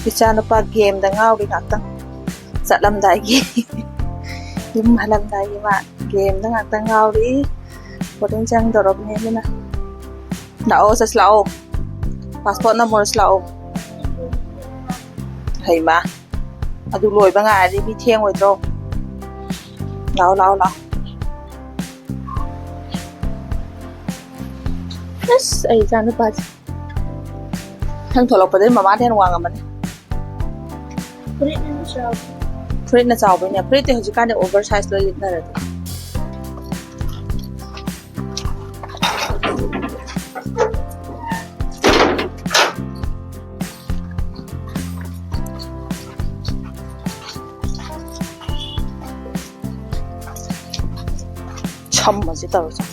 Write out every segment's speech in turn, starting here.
Ichanupa game da ngauri ngaktang satlamdagi yum halamdagi ma game da ngaktang ngauri boding chang dorop ne na lao sa slao passport na mor slao hay ma adu loi ba nga ri mi thieng oi tro lao yes ai chanupa thang tholok pa den mama den wang aman Frit na chao banya frit te hoji kan de oversize lo lit na ra cham ma ji taw cha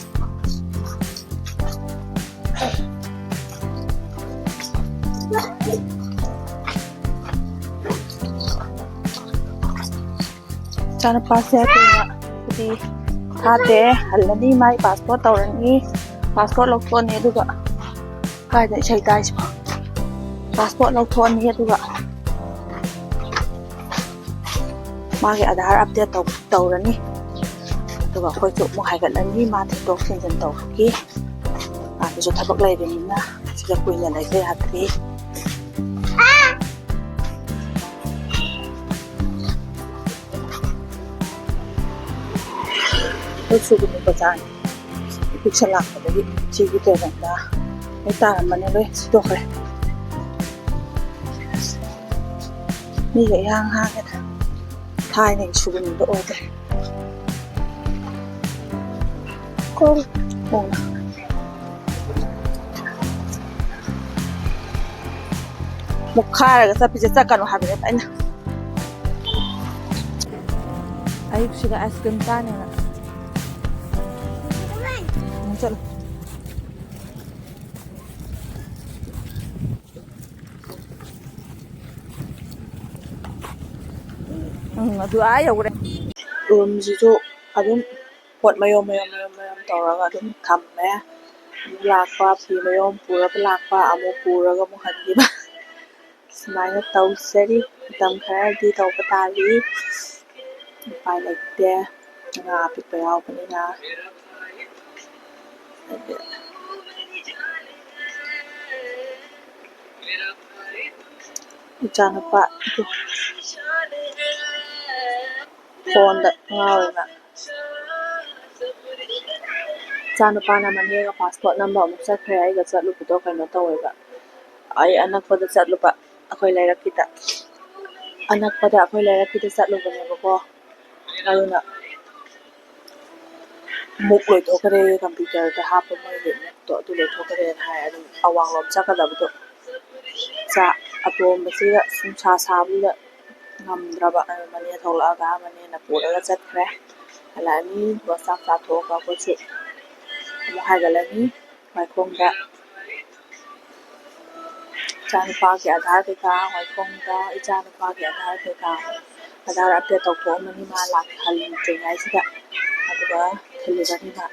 Chana pasya ko nga kuti hate halani mai passport tawrani passport lokthon ni aduga kai da chai tai chi passport lokthon ni aduga magi aadhar update tawrani aduga khoi chu mo haigalani ma thok sinjan tawki adu jo thabak lai rin na sija kuina lai te hatri Sugnu Bazar picture lak padagi chigi te banda ai tar mane le sto khre ni ga yang ha ga thai nei Sugnu do ode ko mona mukha ga sa pije sa kanu ha be aina ai shiga askin tane na चलो अदु आ you're room जिजो अदुम pot मयोम तौरागा अदुम थम्मे Lakpa फी मयोम पूरा लाकपा अमु पूरागा मु हनगिबा स्माइना तौसरी तम खरदी तौबा तारी पाइ लैते nga pipa yaubani Ichanupa phone da ngauna Ichanupa na maniga passport number mu sakre ai ga chatlu puto kaino taweba ai anakpada chatlupa akhoi lairakita anakpada akhoi lairakita chatlu bane bako ayuna muk loi thokare computer da hapa mai de to tu loi thokare hai adu awang lom chakada bu cha atom basira sumsa sabula ngamdraba mane tholaga mane na puraga chatkre alani wasak sa thoka ko chu mo hagalani mai khongda Ichanupa ki aadhar ke ka mai khongda Ichanupa ki aadhar ke ka aadhar update tawko mani ma lak halin tringai sida aduga thilibani ma